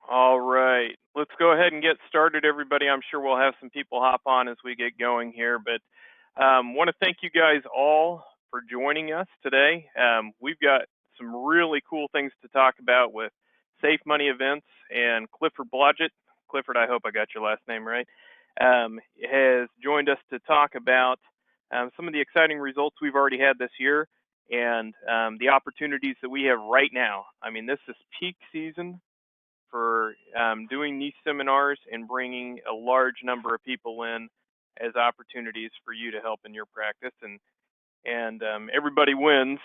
All right, let's go ahead and get started, everybody. I'm sure we'll have some people hop on as we get going here, but want to thank you guys all for joining us today. We've got some really cool things to talk about with Safe Money Events, and Clifford Blodgett. Clifford, I hope I got your last name right, has joined us to talk about some of the exciting results we've already had this year and the opportunities that we have right now. I mean, this is peak season for doing these seminars and bringing a large number of people in as opportunities for you to help in your practice. And everybody wins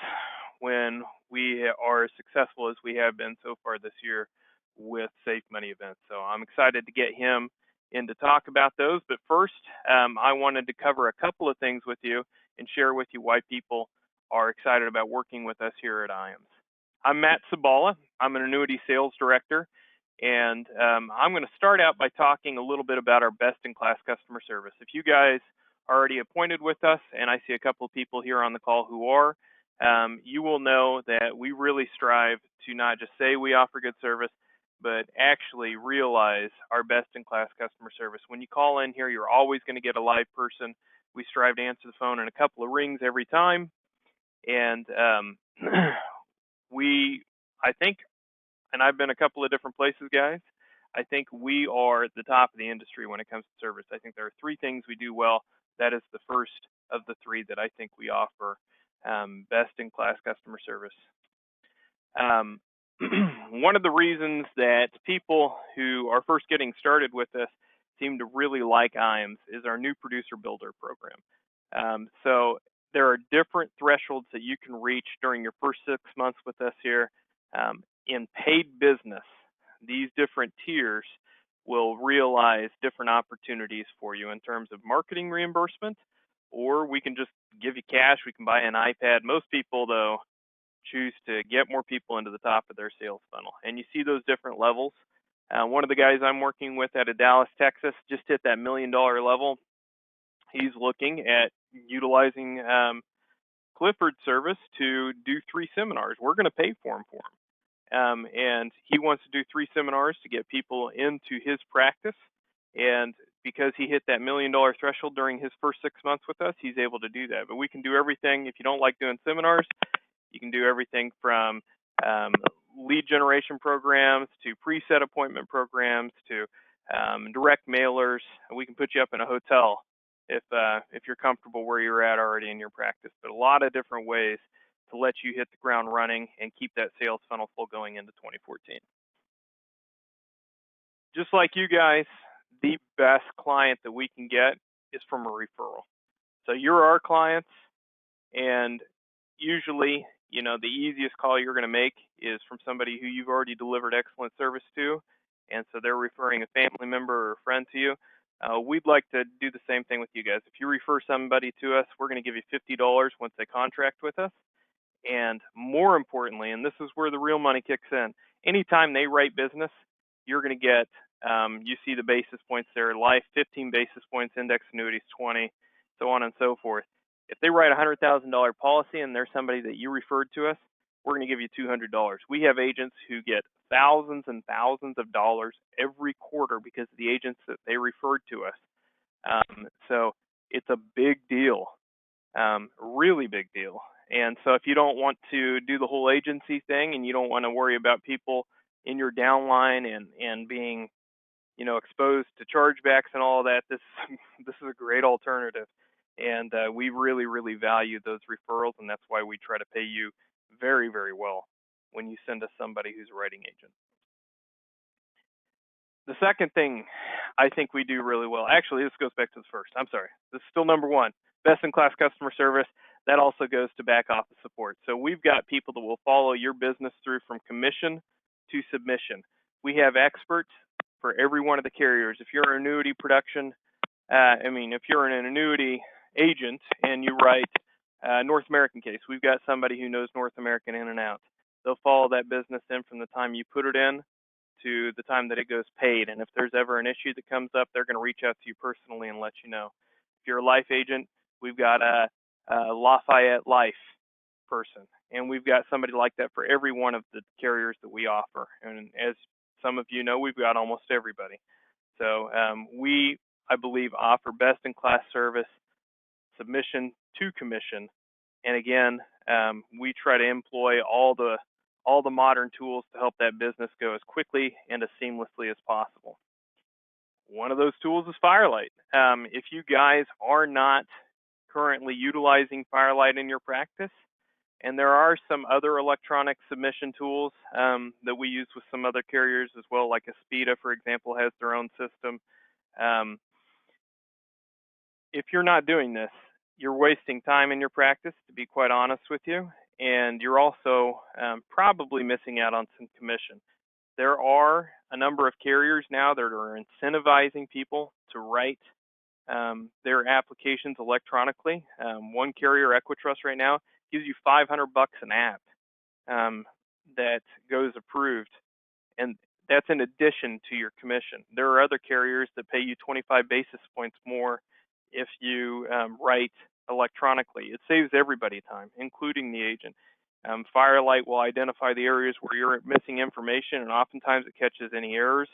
when we are as successful as we have been so far this year with Safe Money Events. So I'm excited to get him in to talk about those. But first, I wanted to cover a couple of things with you and share with you why people are excited about working with us here at IAMS. I'm Matt Sabala. I'm an annuity sales director, and I'm going to start out by talking a little bit about our best-in-class customer service. If you guys are already appointed with us, and I see a couple of people here on the call who are, you will know that we really strive to not just say we offer good service, but actually realize our best-in-class customer service. When you call in here, you're always going to get a live person. We strive to answer the phone in a couple of rings every time, and I think, and I've been a couple of different places, guys, I think we are at the top of the industry when it comes to service. I think there are three things we do well. That is the first of the three that I think we offer best-in-class customer service. One of the reasons that people who are first getting started with this seem to really like IAMS is our new producer builder program. So there are different thresholds that you can reach during your first 6 months with us here. In paid business, these different tiers will realize different opportunities for you in terms of marketing reimbursement, or we can just give you cash. We can buy an iPad. Most people, though, choose to get more people into the top of their sales funnel. And you see those different levels. One of the guys I'm working with out of Dallas, Texas, just hit that $1 million level. He's looking at utilizing Clifford's service to do 3 seminars. We're going to pay for him. And he wants to do 3 seminars to get people into his practice. And because he hit that $1 million threshold during his first 6 months with us, he's able to do that. But we can do everything. If you don't like doing seminars, you can do everything from lead generation programs to preset appointment programs to direct mailers. We can put you up in a hotel if you're comfortable where you're at already in your practice. But a lot of different ways to let you hit the ground running and keep that sales funnel full going into 2014. Just like you guys, the best client that we can get is from a referral. So you're our clients, and usually, the easiest call you're going to make is from somebody who you've already delivered excellent service to, and so they're referring a family member or a friend to you. We'd like to do the same thing with you guys. If you refer somebody to us, we're going to give you $50 once they contract with us. And more importantly, and this is where the real money kicks in, anytime they write business, you're going to get, you see the basis points there, life 15 basis points, index annuities 20, so on and so forth. If they write a $100,000 policy and they're somebody that you referred to us, we're going to give you $200. We have agents who get thousands and thousands of dollars every quarter because of the agents that they referred to us. So it's a big deal, really big deal. And so if you don't want to do the whole agency thing and you don't want to worry about people in your downline and being, exposed to chargebacks and all of that, this is a great alternative. And we really, really value those referrals, and that's why we try to pay you very, very well when you send us somebody who's a writing agent. The second thing I think we do really well, actually, this goes back to the first. I'm sorry. This is still number one, best-in-class customer service. That also goes to back office support. So we've got people that will follow your business through from commission to submission. We have experts for every one of the carriers. If you're an annuity production, if you're an annuity agent and you write North American case, we've got somebody who knows North American in and out. They'll follow that business in from the time you put it in to the time that it goes paid. And if there's ever an issue that comes up, they're going to reach out to you personally and let you know. If you're a life agent, we've got a Lafayette Life person, and we've got somebody like that for every one of the carriers that we offer. And as some of you know we've got almost everybody. So we, I believe, offer best-in-class service, submission to commission, and again, we try to employ all the modern tools to help that business go as quickly and as seamlessly as possible. One of those tools is Firelight. If you guys are not currently utilizing Firelight in your practice, and there are some other electronic submission tools that we use with some other carriers as well, like Aspida, for example, has their own system. If you're not doing this, you're wasting time in your practice, to be quite honest with you, and you're also probably missing out on some commission. There are a number of carriers now that are incentivizing people to write their applications electronically. One carrier, Equitrust, right now gives you $500 an app that goes approved, and that's in addition to your commission. There are other carriers that pay you 25 basis points more if you write electronically. It saves everybody time, including the agent. Firelight will identify the areas where you're missing information, and oftentimes it catches any errors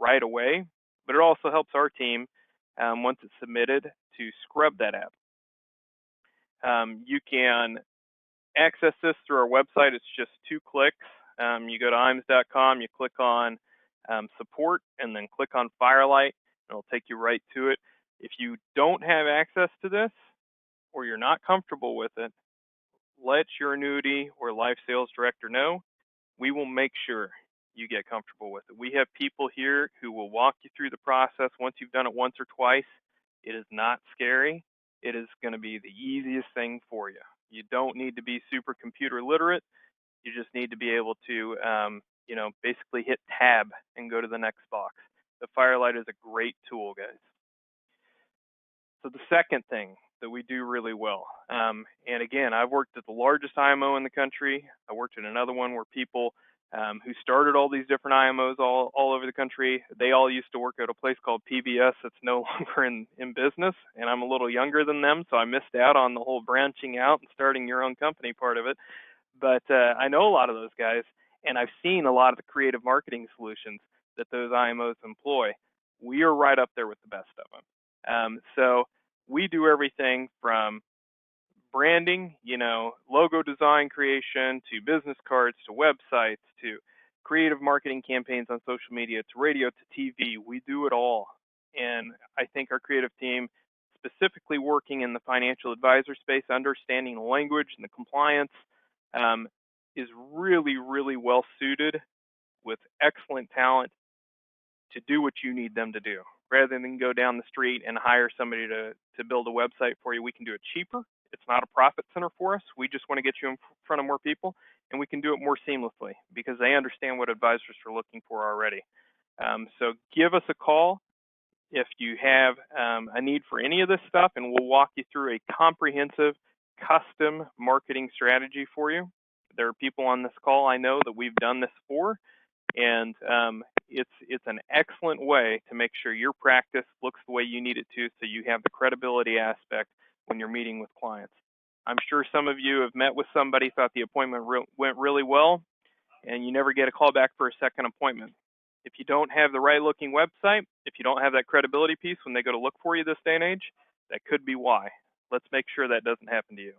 right away. But it also helps our team, once it's submitted, to scrub that app. You can access this through our website. It's just 2 clicks. You go to IAMS.com, you click on support, and then click on Firelight, and it'll take you right to it. If you don't have access to this, or you're not comfortable with it, let your annuity or life sales director know. We will make sure you get comfortable with it. We have people here who will walk you through the process. Once you've done it once or twice, it is not scary. It is going to be the easiest thing for you. You don't need to be super computer literate. You just need to be able to, basically hit tab and go to the next box. The Firelight is a great tool, guys. So the second thing that we do really well, and again, I've worked at the largest IMO in the country. I worked at another one where people who started all these different IMOs all over the country, they all used to work at a place called PBS that's no longer in business, and I'm a little younger than them, so I missed out on the whole branching out and starting your own company part of it. But I know a lot of those guys, and I've seen a lot of the creative marketing solutions that those IMOs employ. We are right up there with the best of them. So we do everything from branding, logo design creation, to business cards, to websites, to creative marketing campaigns on social media, to radio, to TV. We do it all. And I think our creative team, specifically working in the financial advisor space, understanding the language and the compliance, is really, really well suited with excellent talent to do what you need them to do. Rather than go down the street and hire somebody to build a website for you, we can do it cheaper. It's not a profit center for us. We just want to get you in front of more people, and we can do it more seamlessly because they understand what advisors are looking for already. So give us a call if you have a need for any of this stuff, and we'll walk you through a comprehensive custom marketing strategy for you. There are people on this call I know that we've done this for, and it's an excellent way to make sure your practice looks the way you need it to, so you have the credibility aspect when you're meeting with clients. I'm sure some of you have met with somebody, thought the appointment went really well, and you never get a call back for a second appointment. If you don't have the right looking website, if you don't have that credibility piece when they go to look for you this day and age, that could be why. Let's make sure that doesn't happen to you.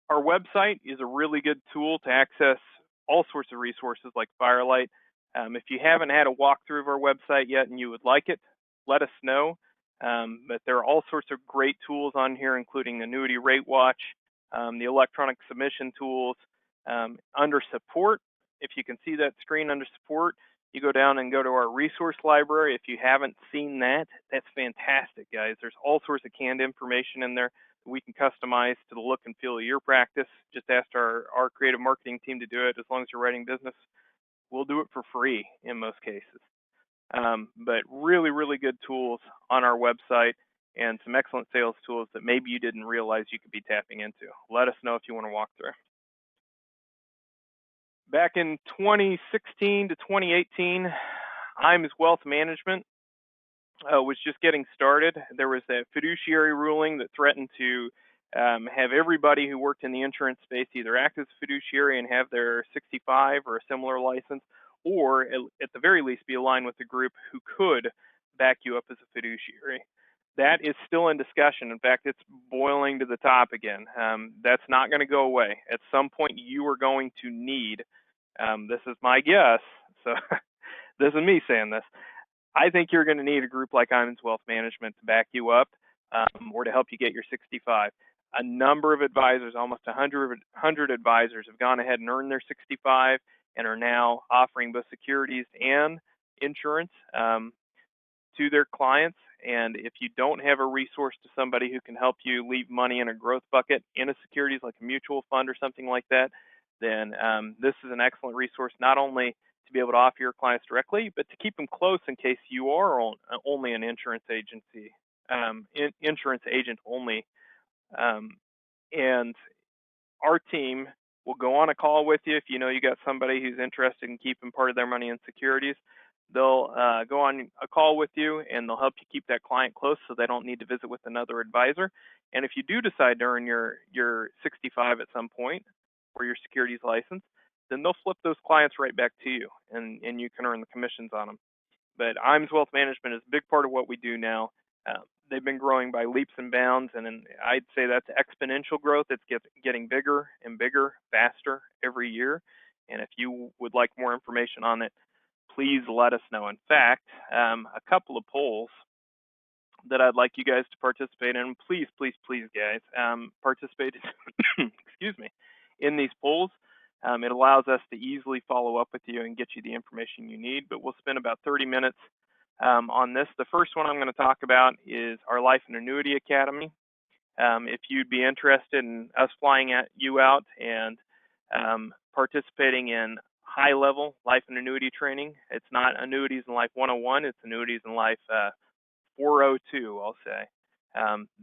Our website is a really good tool to access all sorts of resources like Firelight. If you haven't had a walkthrough of our website yet and you would like it, let us know. But there are all sorts of great tools on here, including Annuity Rate Watch, the electronic submission tools. Under support, if you can see that screen under support, you go down and go to our resource library. If you haven't seen that, that's fantastic, guys. There's all sorts of canned information in there that we can customize to the look and feel of your practice. Just ask our creative marketing team to do it. As long as you're writing business, we'll do it for free in most cases. But really, really good tools on our website and some excellent sales tools that maybe you didn't realize you could be tapping into. Let us know if you want to walk through. Back in 2016 to 2018, IAMS Wealth Management was just getting started. There was a fiduciary ruling that threatened to have everybody who worked in the insurance space either act as a fiduciary and have their 65 or a similar license, or at the very least be aligned with a group who could back you up as a fiduciary. That is still in discussion. In fact, it's boiling to the top again. That's not going to go away. At some point, you are going to need, this is my guess, so this is me saying this, I think you're going to need a group like IAMS Wealth Management to back you up, or to help you get your 65. A number of advisors, almost 100 advisors, have gone ahead and earned their 65 and are now offering both securities and insurance to their clients. And if you don't have a resource to somebody who can help you leave money in a growth bucket in a securities like a mutual fund or something like that, then this is an excellent resource, not only to be able to offer your clients directly, but to keep them close in case you are only an insurance agency, insurance agent only. And our team will go on a call with you if you know you got somebody who's interested in keeping part of their money in securities. They'll go on a call with you and they'll help you keep that client close so they don't need to visit with another advisor. And if you do decide to earn your 65 at some point or your securities license, then they'll flip those clients right back to you, and you can earn the commissions on them. But IAMS Wealth Management is a big part of what we do now. They've been growing by leaps and bounds, and I'd say that's exponential growth. It's getting bigger and bigger, faster every year. And if you would like more information on it, please let us know. In fact, a couple of polls that I'd like you guys to participate in. Please, please, please, guys, participate. Excuse me, in these polls. It allows us to easily follow up with you and get you the information you need. But we'll spend about 30 minutes on this. The first one I'm going to talk about is our Life and Annuity Academy. If you'd be interested in us flying you out and participating in high-level life and annuity training, it's not Annuities in Life 101, it's Annuities in Life 402, I'll say,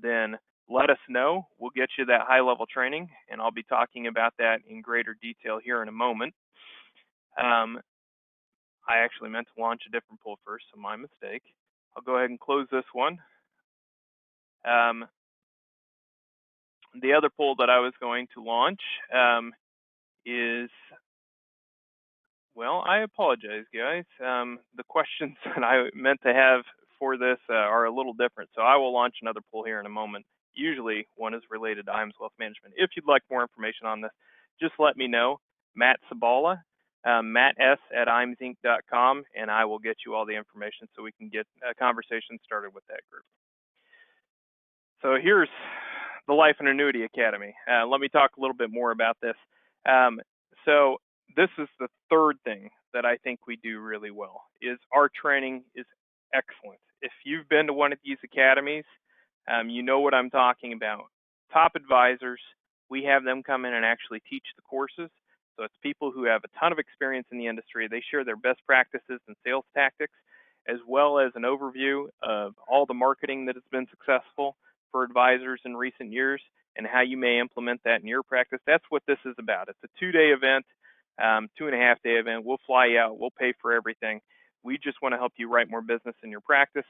then let us know. We'll get you that high-level training, and I'll be talking about that in greater detail here in a moment. I actually meant to launch a different poll first, so my mistake. I'll go ahead and close this one. The other poll that I was going to launch is, well, I apologize, guys. The questions that I meant to have for this are a little different, so I will launch another poll here in a moment. Usually one is related to IAMS Wealth Management. If you'd like more information on this, just let me know. Matt Sabala, matts@imsinc.com, and I will get you all the information so we can get a conversation started with that group. So here's the Life and Annuity Academy. Let me talk a little bit more about this. So this is the third thing that I think we do really well, is our training is excellent. If you've been to one of these academies, you know what I'm talking about. Top advisors, we have them come in and actually teach the courses. So it's people who have a ton of experience in the industry. They share their best practices and sales tactics, as well as an overview of all the marketing that has been successful for advisors in recent years and how you may implement that in your practice. That's what this is about. It's a 2-day event, 2.5-day event. We'll fly you out. We'll pay for everything. We just want to help you write more business in your practice.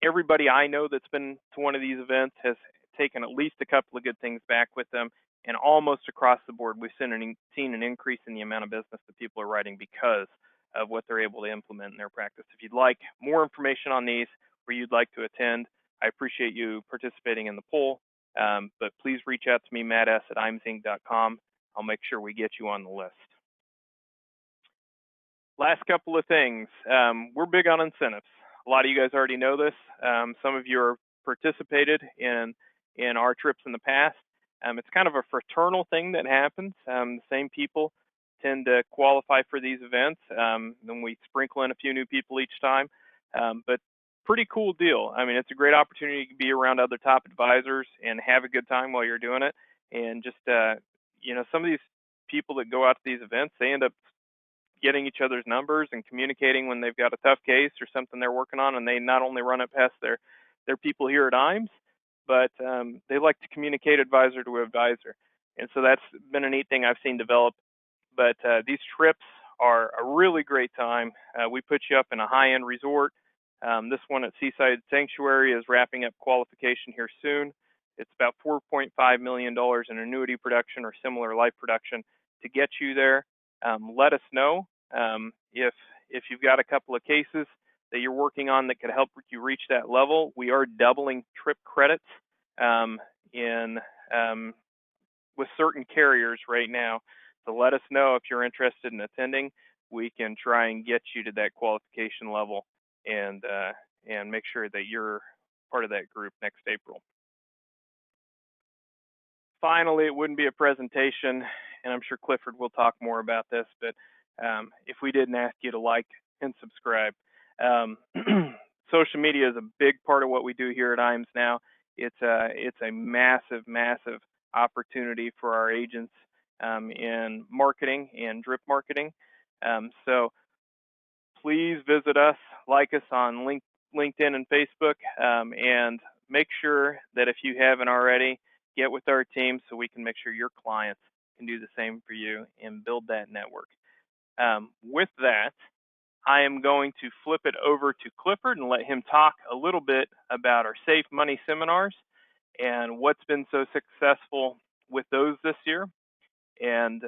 Everybody I know that's been to one of these events has taken at least a couple of good things back with them. And almost across the board, we've seen an increase in the amount of business that people are writing because of what they're able to implement in their practice. If you'd like more information on these or you'd like to attend, I appreciate you participating in the poll. But please reach out to me, matts@imsinc.com. I'll make sure we get you on the list. Last couple of things. We're big on incentives. A lot of you guys already know this. Some of you have participated in our trips in the past. It's kind of a fraternal thing that happens. The same people tend to qualify for these events. Then we sprinkle in a few new people each time. But pretty cool deal. I mean, it's a great opportunity to be around other top advisors and have a good time while you're doing it. And just, some of these people that go out to these events, they end up getting each other's numbers and communicating when they've got a tough case or something they're working on, and they not only run it past their people here at IAMS, but they like to communicate advisor to advisor. And so that's been a neat thing I've seen develop. But these trips are a really great time. We put you up in a high-end resort. This one at Seaside Sanctuary is wrapping up qualification here soon. It's about $4.5 million in annuity production or similar life production to get you there. Let us know if you've got a couple of cases that you're working on that could help you reach that level. We are doubling trip credits in with certain carriers right now. So let us know if you're interested in attending. We can try and get you to that qualification level and make sure that you're part of that group next April. Finally, it wouldn't be a presentation, and I'm sure Clifford will talk more about this, but if we didn't ask you to like and subscribe. Social media is a big part of what we do here at IAMS now. It's a massive, massive opportunity for our agents in marketing and drip marketing. So please visit us, like us on LinkedIn and Facebook, and make sure that if you haven't already, get with our team so we can make sure your clients can do the same for you and build that network. With that, I am going to flip it over to Clifford and let him talk a little bit about our Safe Money seminars and what's been so successful with those this year. And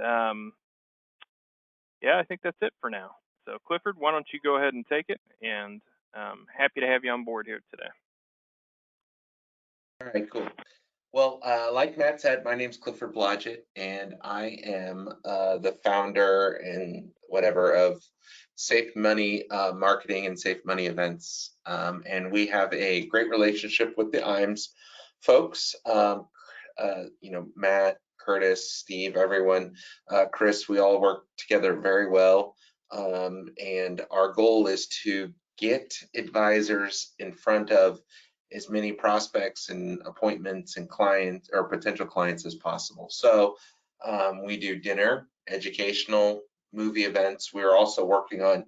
yeah, I think that's it for now. So Clifford, why don't you go ahead and take it, and happy to have you on board here today. All right, cool. Well, like Matt said, my name's Clifford Blodgett, and I am the founder and whatever of Safe Money Marketing and Safe Money Events. And we have a great relationship with the IAMS folks. You know, Matt, Curtis, Steve, everyone, Chris, we all work together very well. And our goal is to get advisors in front of as many prospects and appointments and clients or potential clients as possible. So we do dinner, educational, movie events. We're also working on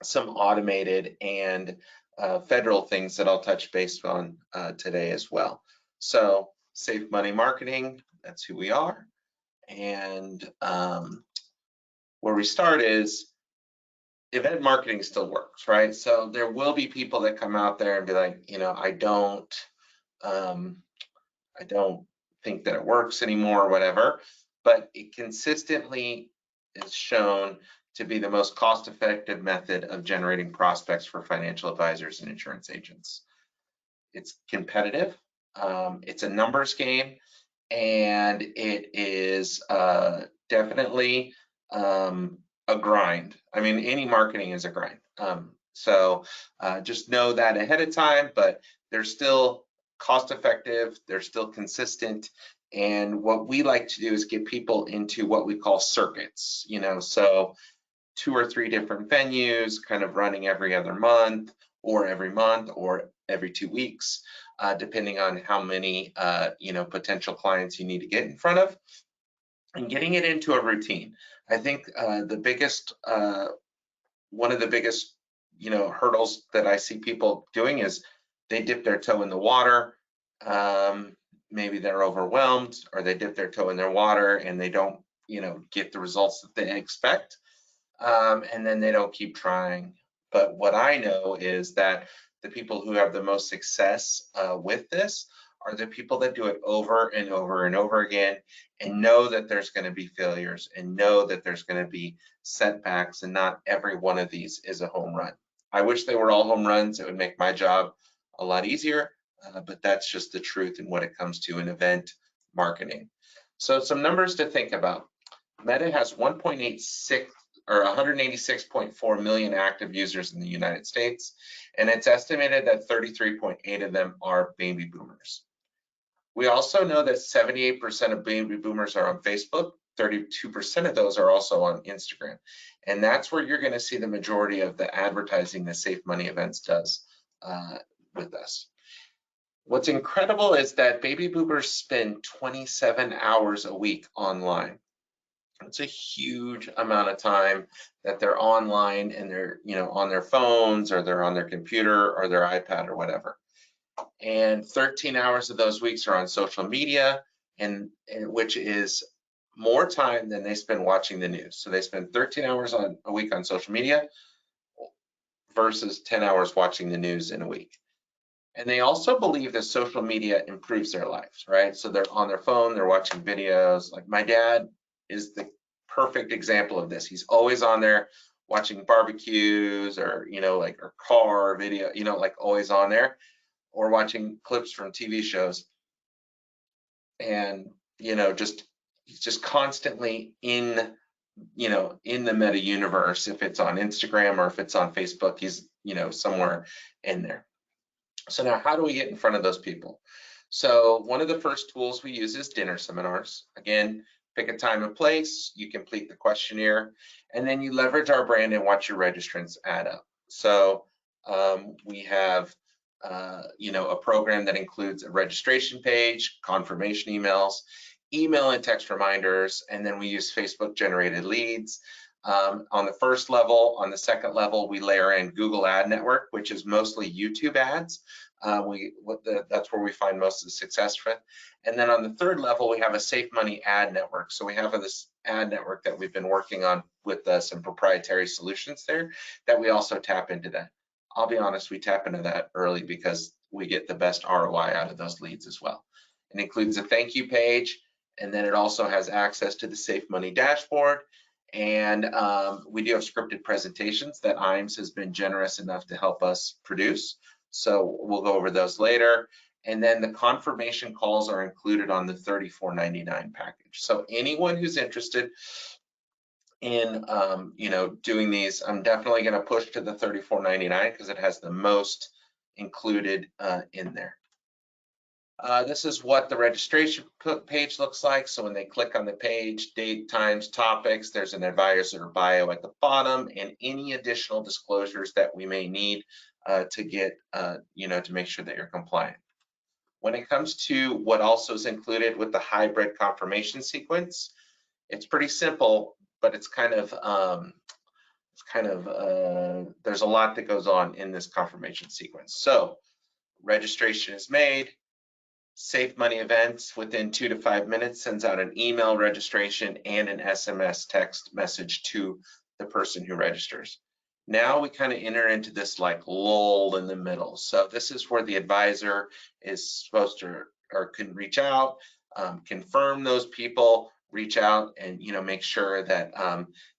some automated and federal things that I'll touch base on today as well. So Safe Money Marketing, that's who we are. And where we start is event marketing still works, right? So there will be people that come out there and be like, you know, I don't think that it works anymore or whatever, but it consistently is shown to be the most cost-effective method of generating prospects for financial advisors and insurance agents. It's competitive, it's a numbers game, and it is definitely a grind. I mean, any marketing is a grind. So just know that ahead of time, but they're still cost effective, they're still consistent. And what we like to do is get people into what we call circuits, you know, so 2 or 3 different venues, kind of running every other month or every 2 weeks, depending on how many, you know, potential clients you need to get in front of, and getting it into a routine. I think the biggest, one of the biggest, you know, hurdles that I see people doing is they dip their toe in the water. Maybe they're overwhelmed, or they dip their toe in their water and they don't, you know, get the results that they expect. And then they don't keep trying. But what I know is that the people who have the most success with this are the people that do it over and over and over again, and know that there's going to be failures, and know that there's going to be setbacks, and not every one of these is a home run. I wish they were all home runs. It would make my job a lot easier, but that's just the truth in what it comes to an event marketing. So some numbers to think about. Meta has 1.86 or 186.4 million active users in the United States, and it's estimated that 33.8 of them are baby boomers. We also know that 78% of baby boomers are on Facebook, 32% of those are also on Instagram, and that's where you're going to see the majority of the advertising that Safe Money Events does with us. What's incredible is that baby boomers spend 27 hours a week online. It's a huge amount of time that they're online, and they're, you know, on their phones, or they're on their computer or their iPad or whatever. And 13 hours of those weeks are on social media, and which is more time than they spend watching the news. So they spend 13 hours a week on social media versus 10 hours watching the news in a week. And they also believe that social media improves their lives, right? So they're on their phone, they're watching videos. Like my dad is the perfect example of this. He's always on there watching barbecues or, like or car video, like always on there, or watching clips from TV shows. And, he's just constantly in the meta universe. If it's on Instagram or if it's on Facebook, he's, somewhere in there. So now how do we get in front of those people? So one of the first tools we use is dinner seminars. Again, pick a time and place, you complete the questionnaire, and then you leverage our brand and watch your registrants add up. So we have a program that includes a registration page, confirmation emails, email and text reminders, and then we use Facebook generated leads. On the first level, on the second level, we layer in Google Ad Network, which is mostly YouTube ads. That's where we find most of the success with. And then on the third level, we have a Safe Money ad network. So we have this ad network that we've been working on with some proprietary solutions there that we also tap into that. I'll be honest, we tap into that early because we get the best ROI out of those leads as well. It includes a thank you page, and then it also has access to the Safe Money dashboard. And we do have scripted presentations that IAMS has been generous enough to help us produce. So we'll go over those later. And then the confirmation calls are included on the $34.99 package. So anyone who's interested in doing these, I'm definitely going to push to the $34.99 because it has the most included in there. This is what the registration page looks like. So when they click on the page, date, times, topics, there's an advisor bio at the bottom and any additional disclosures that we may need to get, to make sure that you're compliant. When it comes to what also is included with the hybrid confirmation sequence, it's pretty simple, but it's there's a lot that goes on in this confirmation sequence. So registration is made. Safe Money Events within 2 to 5 minutes sends out an email registration and an SMS text message to the person who registers. Now we kind of enter into this like lull in the middle. So this is where the advisor is supposed to or can reach out, confirm those people, reach out and make sure that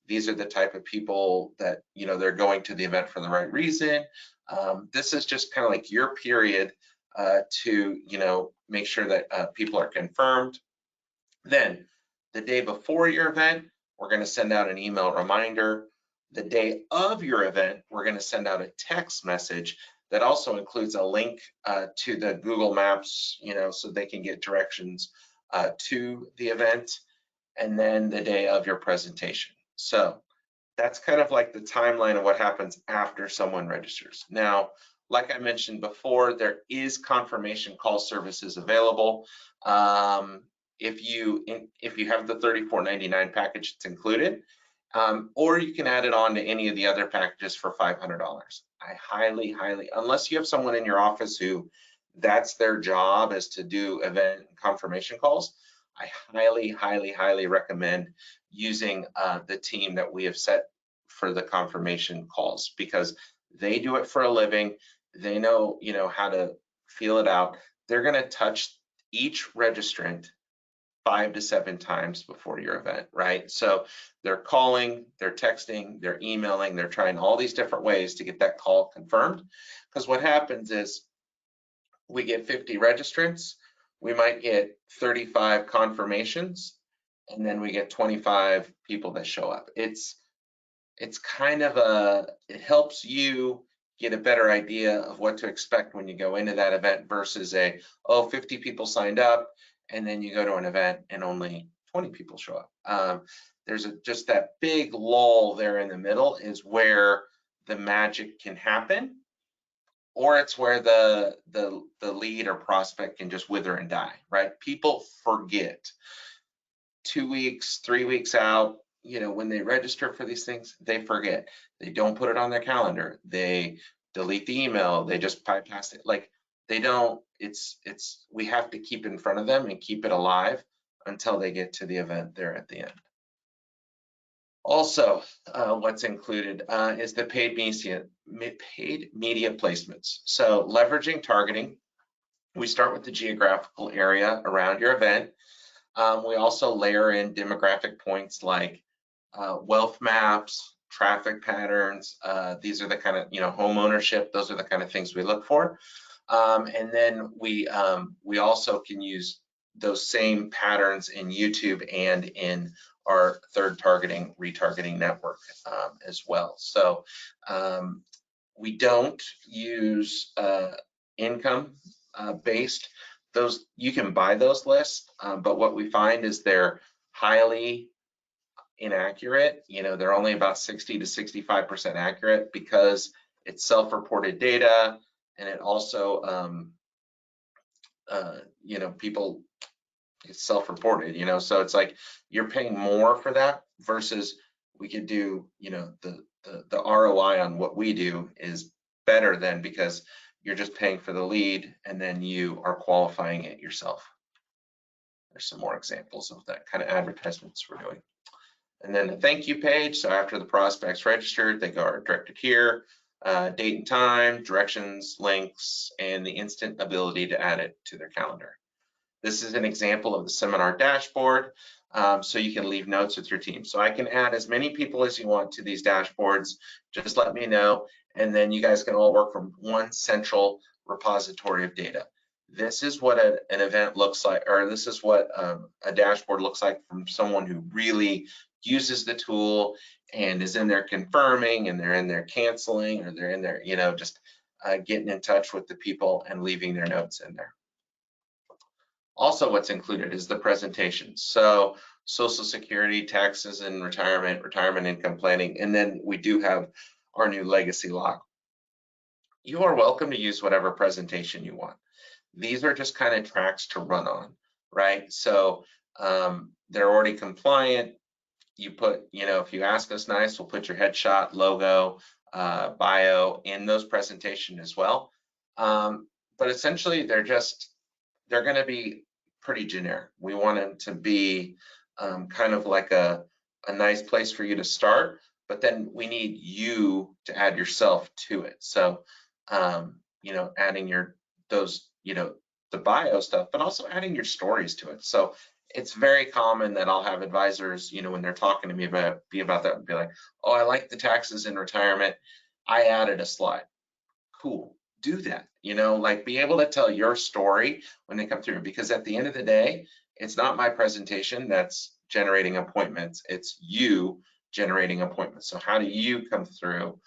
these are the type of people that they're going to the event for the right reason. This is just kind of like your period to make sure that people are confirmed. Then the day before your event, we're going to send out an email reminder. The day of your event, we're going to send out a text message that also includes a link to the Google Maps, so they can get directions to the event. And then the day of your presentation. So that's kind of like the timeline of what happens after someone registers. Now, like I mentioned before, there is confirmation call services available. If you have the $34.99 package, it's included, or you can add it on to any of the other packages for $500. I highly, unless you have someone in your office who that's their job is to do event confirmation calls, I highly recommend using the team that we have set for the confirmation calls because they do it for a living. They know, how to feel it out. They're going to touch each registrant 5 to 7 times before your event, right? So they're calling, they're texting, they're emailing, they're trying all these different ways to get that call confirmed. Because what happens is we get 50 registrants, we might get 35 confirmations, and then we get 25 people that show up. It's kind of it helps you get a better idea of what to expect when you go into that event versus 50 people signed up, and then you go to an event and only 20 people show up. There's just that big lull there in the middle is where the magic can happen, or it's where the lead or prospect can just wither and die, right? People forget 2 weeks, 3 weeks out, when they register for these things, they forget. They don't put it on their calendar. They delete the email. They just bypass it. Like they don't, we have to keep in front of them and keep it alive until they get to the event there at the end. Also, what's included is the paid media placements. So leveraging targeting, we start with the geographical area around your event. We also layer in demographic points like wealth maps, traffic patterns. These are the kind of, home ownership. Those are the kind of things we look for. And then we also can use those same patterns in YouTube and in our third retargeting network as well. So we don't use income based. Those, you can buy those lists, but what we find is they're highly inaccurate. They're only about 60 to 65% accurate because it's self-reported data, and it also people, it's self-reported, so it's like you're paying more for that versus we could do, the ROI on what we do is better than, because you're just paying for the lead and then you are qualifying it yourself. There's some more examples of that kind of advertisements we're doing. And then the thank you page. So after the prospect's registered, they are directed here, date and time, directions, links, and the instant ability to add it to their calendar. This is an example of the seminar dashboard. So you can leave notes with your team. So I can add as many people as you want to these dashboards. Just let me know. And then you guys can all work from one central repository of data. This is what an event looks like, or this is what a dashboard looks like from someone who really uses the tool and is in there confirming, and they're in there canceling, or they're in there, just getting in touch with the people and leaving their notes in there. Also, what's included is the presentation. So Social Security, taxes and retirement income planning, and then we do have our new legacy log. You are welcome to use whatever presentation you want. These are just kind of tracks to run on, right? So they're already compliant. You put, if you ask us nice, we'll put your headshot, logo, bio in those presentations as well. But essentially, they're going to be pretty generic. We want them to be kind of like a nice place for you to start, but then we need you to add yourself to it. So, adding the bio stuff, but also adding your stories to it. So it's very common that I'll have advisors, when they're talking to me about that, and be like, oh, I like the taxes in retirement. I added a slide. Cool. Do that, like be able to tell your story when they come through, because at the end of the day, it's not my presentation that's generating appointments, it's you generating appointments. So how do you come through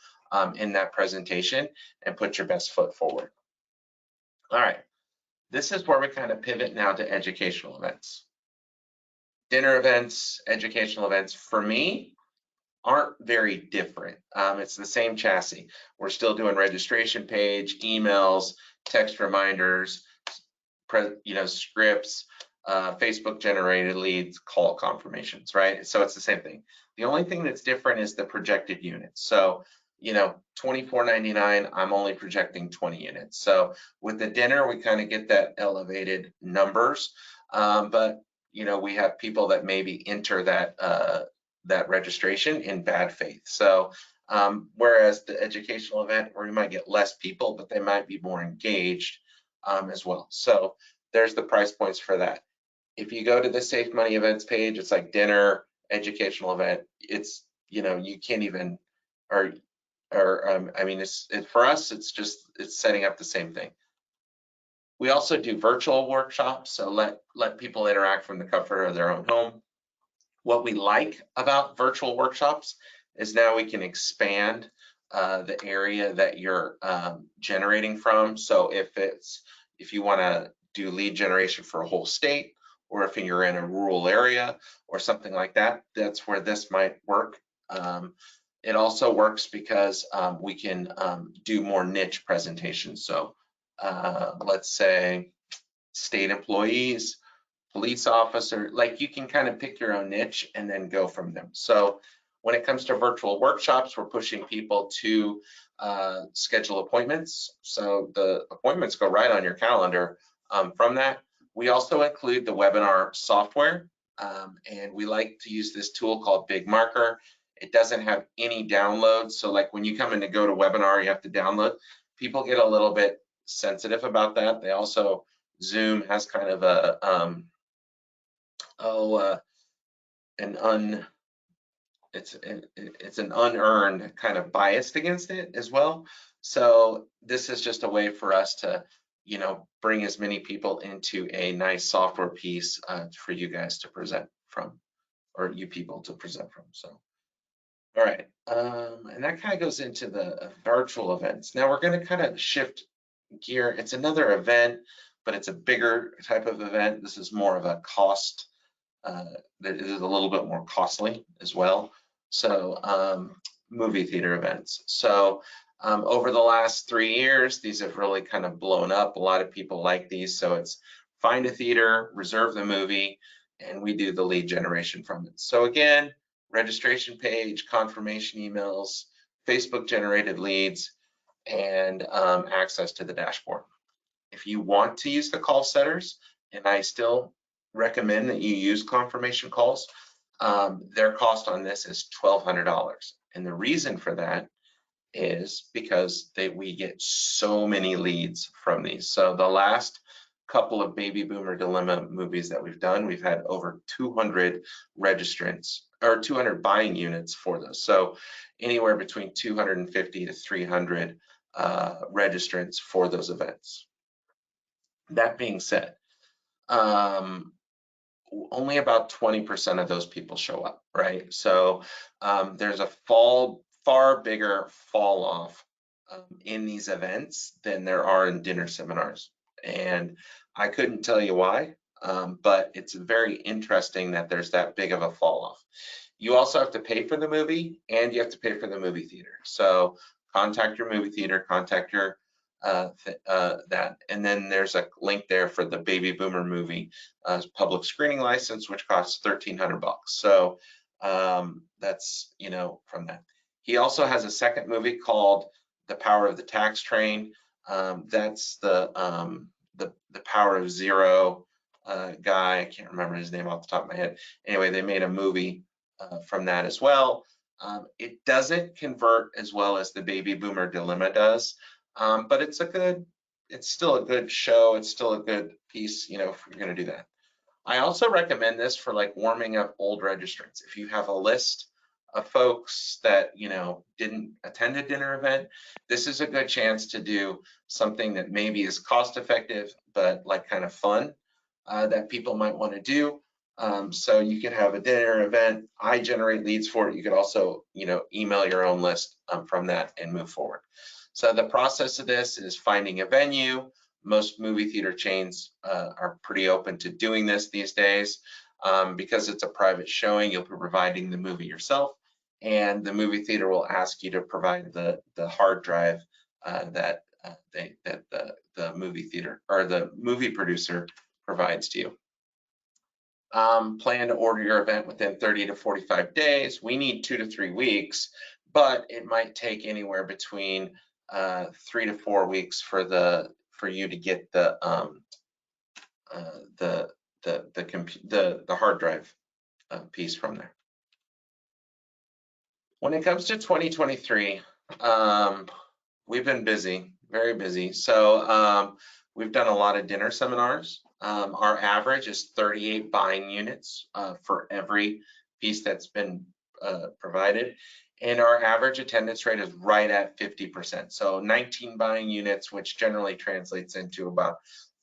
in that presentation and put your best foot forward? All right, this is where we kind of pivot now to educational events. Dinner events, educational events, for me, aren't very different. It's the same chassis. We're still doing registration page, emails, text reminders, scripts, Facebook generated leads, call confirmations, right? So it's the same thing. The only thing that's different is the projected units. So, $24.99, I'm only projecting 20 units. So with the dinner, we kind of get that elevated numbers, but we have people that maybe enter that registration in bad faith. So whereas the educational event, where we might get less people, but they might be more engaged as well. So there's the price points for that. If you go to the Save Money events page, it's like dinner, educational event. It's, you can't even, I mean, for us, it's setting up the same thing. We also do virtual workshops, so let people interact from the comfort of their own home. What we like about virtual workshops is now we can expand the area that you're generating from. So if you want to do lead generation for a whole state, or if you're in a rural area or something like that, that's where this might work. It also works because we can do more niche presentations. So let's say state employees, police officer, like you can kind of pick your own niche and then go from them. So when it comes to virtual workshops, we're pushing people to schedule appointments. So the appointments go right on your calendar from that. We also include the webinar software, and we like to use this tool called Big Marker. It doesn't have any downloads. So like when you come in to go to webinar, you have to download. People get a little bit sensitive about that. They also, Zoom has kind of a, it's an unearned kind of biased against it as well. So this is just a way for us to, you know, bring as many people into a nice software piece for you guys to present from, or you people to present from. So, all right, and that kind of goes into the virtual events. Now we're going to kind of shift gear. It's another event, but it's a bigger type of event. This is more of a cost. That is a little bit more costly as well. So movie theater events. So over the last 3 years, these have really kind of blown up. A lot of people like these. So it's find a theater, reserve the movie, and we do the lead generation from it. So again, registration page, confirmation emails, Facebook generated leads, and access to the dashboard. If you want to use the call setters, and I still recommend that you use confirmation calls, their cost on this is $1,200. And the reason for that is because we get so many leads from these. So the last couple of baby boomer dilemma movies that we've done, we've had over 200 registrants or 200 buying units for those. So anywhere between 250 to 300 registrants for those events. That being said, only about 20% of those people show up, right? So there's a far bigger fall off in these events than there are in dinner seminars. And I couldn't tell you why, but it's very interesting that there's that big of a fall off. You also have to pay for the movie and you have to pay for the movie theater. So contact your movie theater, contact your that, and then there's a link there for the baby boomer movie public screening license, which costs $1,300. So that's, you know, from that. He also has a second movie called The Power of the Tax Train. That's the Power of Zero guy. I can't remember his name off the top of my head. Anyway, they made a movie from that as well. It doesn't convert as well as the baby boomer dilemma does. But it's still a good show. It's still a good piece, you know, if you're going to do that. I also recommend this for like warming up old registrants. If you have a list of folks that, you know, didn't attend a dinner event, this is a good chance to do something that maybe is cost effective, but like kind of fun that people might want to do. So you could have a dinner event. I generate leads for it. You could also, you know, email your own list from that and move forward. So the process of this is finding a venue. Most movie theater chains are pretty open to doing this these days. Because it's a private showing, you'll be providing the movie yourself, and the movie theater will ask you to provide the hard drive that the movie theater or the movie producer provides to you. Plan to order your event within 30 to 45 days. We need 2 to 3 weeks, but it might take anywhere between 3 to 4 weeks for you to get the hard drive piece from there. When it comes to 2023, we've been busy, very busy. So we've done a lot of dinner seminars. Our average is 38 buying units for every piece that's been provided. And our average attendance rate is right at 50%. So 19 buying units, which generally translates into about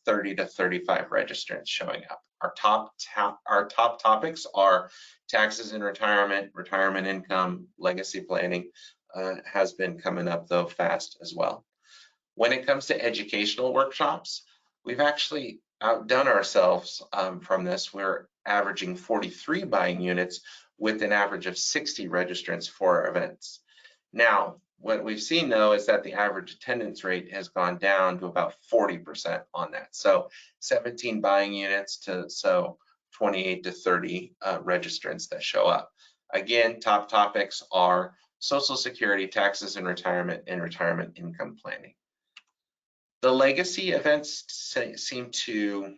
30 to 35 registrants showing up. Our top topics are taxes and retirement, retirement income, legacy planning has been coming up though fast as well. When it comes to educational workshops, we've actually outdone ourselves from this. We're averaging 43 buying units with an average of 60 registrants for our events. Now, what we've seen though is that the average attendance rate has gone down to about 40% on that. So 17 buying units to 28 to 30 registrants that show up. Again, top topics are Social Security, taxes and retirement income planning. The legacy events seem to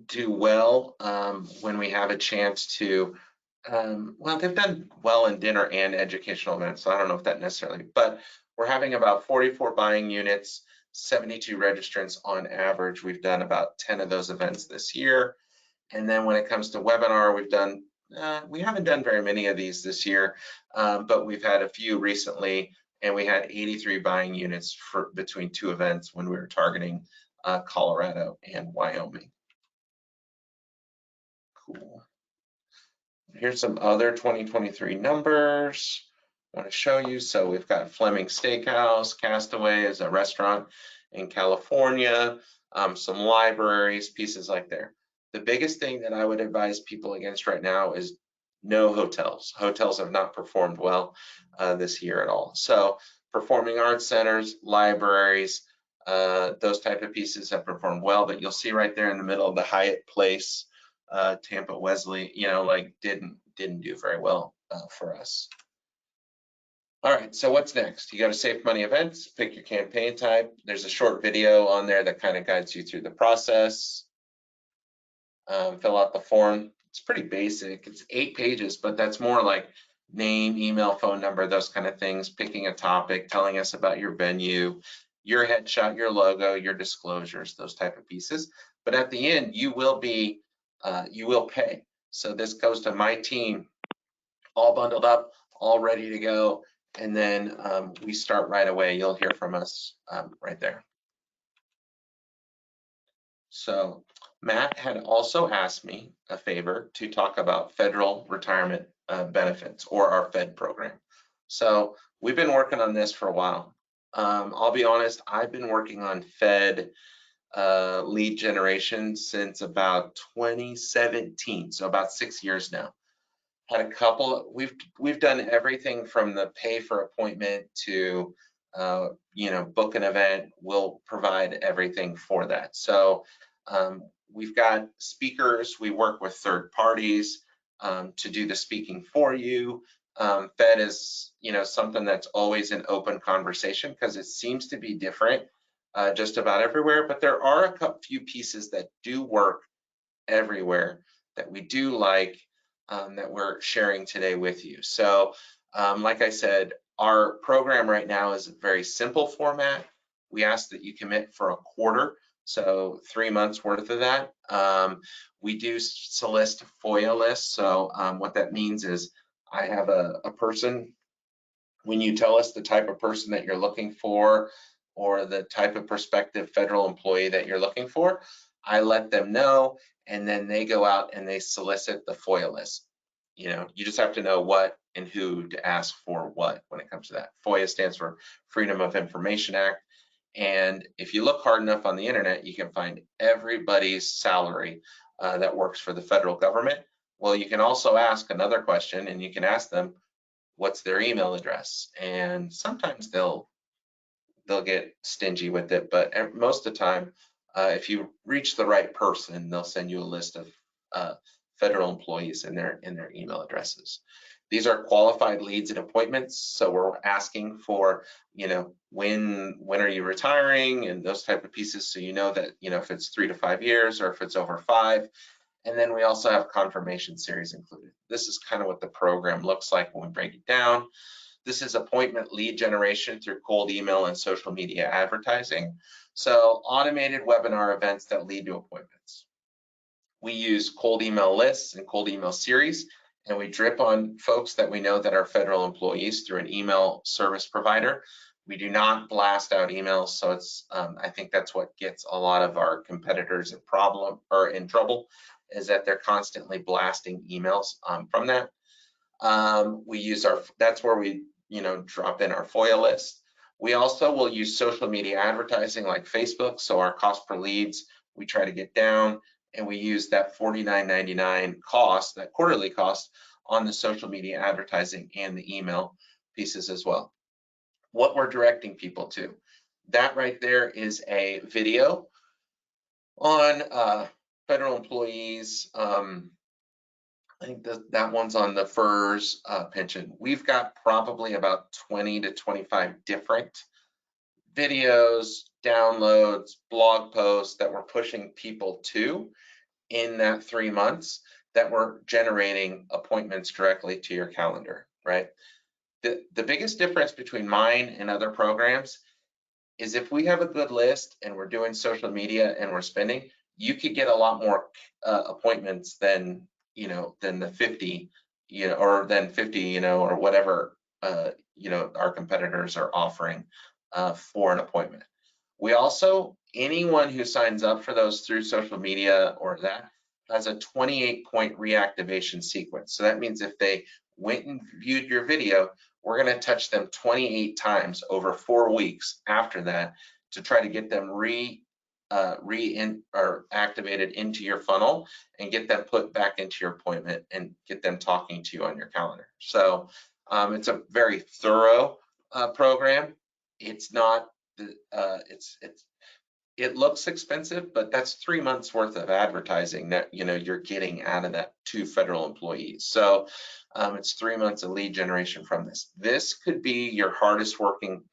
do well when we have a chance to, well, they've done well in dinner and educational events, so I don't know if that necessarily, but we're having about 44 buying units, 72 registrants on average. We've done about 10 of those events this year. And then when it comes to webinar, we haven't done very many of these this year, but we've had a few recently, and we had 83 buying units for between 2 events when we were targeting Colorado and Wyoming. Cool. Here's some other 2023 numbers I want to show you. So we've got Fleming Steakhouse, Castaway is a restaurant in California, some libraries, pieces like there. The biggest thing that I would advise people against right now is no hotels. Hotels have not performed well this year at all. So performing arts centers, libraries, those type of pieces have performed well, but you'll see right there in the middle of the Hyatt Place, Tampa Wesley, like didn't do very well for us. All right, so what's next? You go to Save Money Events, pick your campaign type. There's a short video on there that kind of guides you through the process. Fill out the form. It's pretty basic. It's 8 pages, but that's more like name, email, phone number, those kind of things, picking a topic, telling us about your venue, your headshot, your logo, your disclosures, those type of pieces. But at the end, you will pay. So this goes to my team, all bundled up, all ready to go. And then we start right away. You'll hear from us right there. So Matt had also asked me a favor to talk about federal retirement benefits, or our Fed program. So we've been working on this for a while. I'll be honest, I've been working on Fed lead generation since about 2017, so about 6 years now. Had a couple, we've done everything from the pay for appointment to book an event. We'll provide everything for that. So we've got speakers. We work with third parties to do the speaking for you. Fed is something that's always an open conversation because it seems to be different just about everywhere, but there are a few pieces that do work everywhere that we do like, that we're sharing today with you. So like I said, our program right now is a very simple format. We ask that you commit for a quarter, so 3 months worth of that. We do solicit FOIA lists. So what that means is I have a person, when you tell us the type of person that you're looking for or the type of prospective federal employee that you're looking for, I let them know, and then they go out and they solicit the FOIA list. You just have to know what and who to ask for what when it comes to that. FOIA stands for Freedom of Information Act. And if you look hard enough on the internet, you can find everybody's salary that works for the federal government. Well, you can also ask another question, and you can ask them, what's their email address? And sometimes they'll get stingy with it, but most of the time, if you reach the right person, they'll send you a list of federal employees and their email addresses. These are qualified leads and appointments, so we're asking for, when are you retiring and those type of pieces, so that if it's 3 to 5 years or if it's over 5. And then we also have confirmation series included. This is kind of what the program looks like when we break it down. This is appointment lead generation through cold email and social media advertising. So automated webinar events that lead to appointments. We use cold email lists and cold email series, and we drip on folks that we know that are federal employees through an email service provider. We do not blast out emails, so it's I think that's what gets a lot of our competitors in trouble, is that they're constantly blasting emails from that. We use that's where we drop in our FOIA list. We also will use social media advertising like Facebook, so our cost per leads we try to get down, and we use that $49.99 cost, that quarterly cost, on the social media advertising and the email pieces as well. What we're directing people to, that right there is a video on federal employees. I think that one's on the FERS pension. We've got probably about 20 to 25 different videos, downloads, blog posts that we're pushing people to. in that 3 months that were generating appointments directly to your calendar, right? The biggest difference between mine and other programs is if we have a good list and we're doing social media and we're spending, you could get a lot more appointments than, than the 50, or than 50, or whatever, our competitors are offering for an appointment. We also, anyone who signs up for those through social media or that has a 28-point reactivation sequence. So that means if they went and viewed your video, we're going to touch them 28 times over 4 weeks after that to try to get them activated into your funnel and get them put back into your appointment and get them talking to you on your calendar. So it's a very thorough program. It's not it looks expensive, but that's 3 months worth of advertising that you're getting out of that to federal employees. So it's 3 months of lead generation from this. This could be your hardest working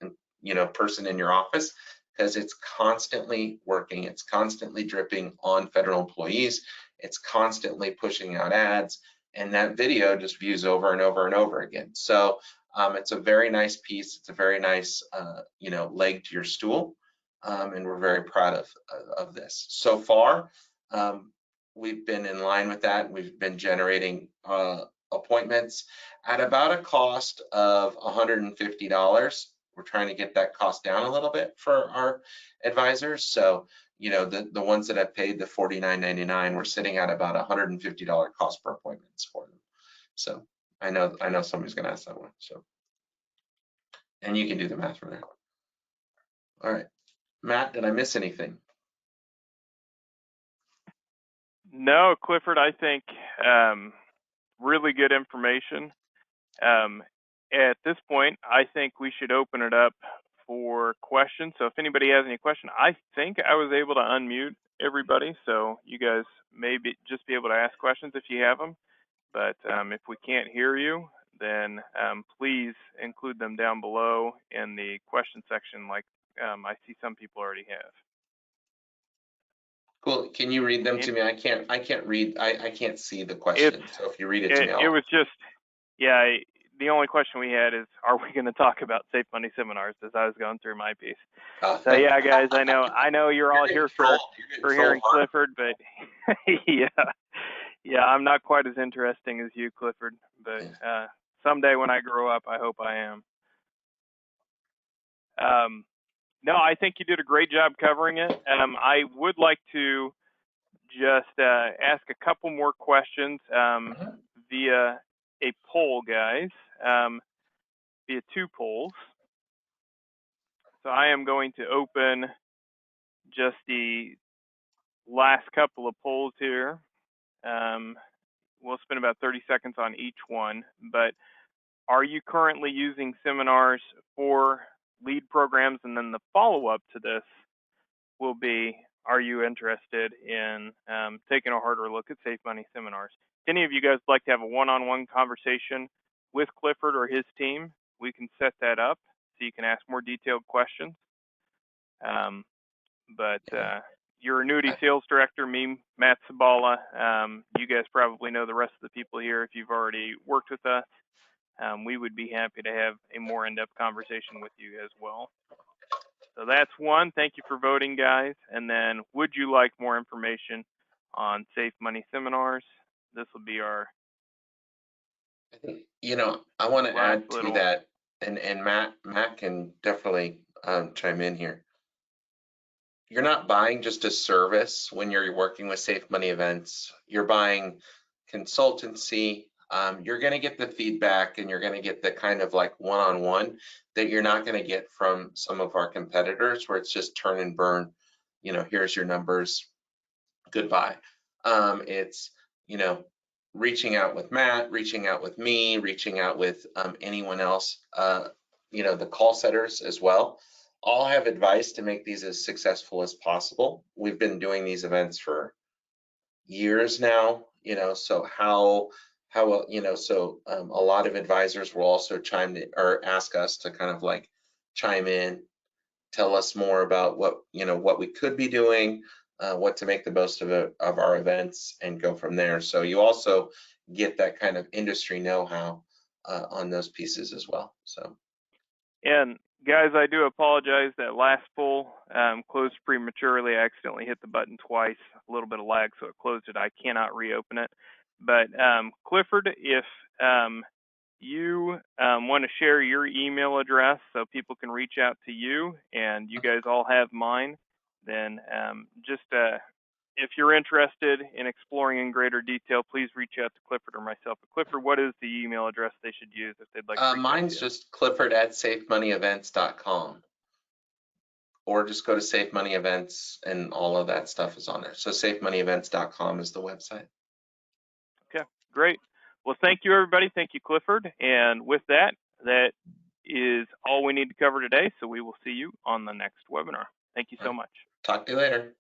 person in your office because it's constantly working. It's constantly dripping on federal employees. It's constantly pushing out ads, and that video just views over and over and over again. So it's a very nice piece. It's a very nice leg to your stool. And we're very proud of this. So far, we've been in line with that. We've been generating appointments at about a cost of $150. We're trying to get that cost down a little bit for our advisors. So, the ones that have paid the $49.99, we're sitting at about $150 cost per appointments for them. So I know somebody's going to ask that one. So, and you can do the math from there. All right. Matt, did I miss anything? No, Clifford, I think really good information. At this point, I think we should open it up for questions. So if anybody has any question, I think I was able to unmute everybody, so you guys may just be able to ask questions if you have them. But if we can't hear you, then please include them down below in the question section like I see some people already have. Cool. Can you read them to me? I can't read. I can't see the question. So if you read it to me, it was just, yeah. The only question we had is, are we going to talk about Safe Money seminars as I was going through my piece? So yeah, guys, I know you're all here for hearing Clifford, but yeah, I'm not quite as interesting as you, Clifford. But someday when I grow up, I hope I am. No, I think you did a great job covering it. I would like to just ask a couple more questions via a poll, guys, via 2 polls. So I am going to open just the last couple of polls here. We'll spend about 30 seconds on each one, but are you currently using seminars for lead programs? And then the follow-up to this will be, are you interested in taking a harder look at Safe Money seminars? If any of you guys would like to have a one-on-one conversation with Clifford or his team, we can set that up so you can ask more detailed questions. But your annuity sales director, me, Matt Sabala, you guys probably know the rest of the people here if you've already worked with us. We would be happy to have a more in-depth conversation with you as well. So that's one. Thank you for voting, guys. And then, would you like more information on Safe Money seminars? This will be our. I think, I want to add to that, and Matt can definitely chime in here. You're not buying just a service when you're working with Safe Money events. You're buying consultancy. You're going to get the feedback, and you're going to get the kind of like one-on-one that you're not going to get from some of our competitors, where it's just turn and burn. Here's your numbers, goodbye. It's reaching out with Matt, reaching out with me, reaching out with anyone else. The call setters as well. All have advice to make these as successful as possible. We've been doing these events for years now, so a lot of advisors will also chime in or ask us to kind of like chime in, tell us more about what we could be doing, what to make the most of our events and go from there. So you also get that kind of industry know-how on those pieces as well. So. And guys, I do apologize. That last poll closed prematurely. I accidentally hit the button twice, a little bit of lag, so it closed it. I cannot reopen it. But Clifford, if you want to share your email address so people can reach out to you, and you guys all have mine, then just if you're interested in exploring in greater detail, please reach out to Clifford or myself. But Clifford, what is the email address they should use if they'd like to reach out to you? Mine's just clifford@safemoneyevents.com, or just go to Safe Money Events and all of that stuff is on there. So safemoneyevents.com is the website. Okay, great. Well, thank you, everybody. Thank you, Clifford. And with that, that is all we need to cover today. So we will see you on the next webinar. Thank you so much. Talk to you later.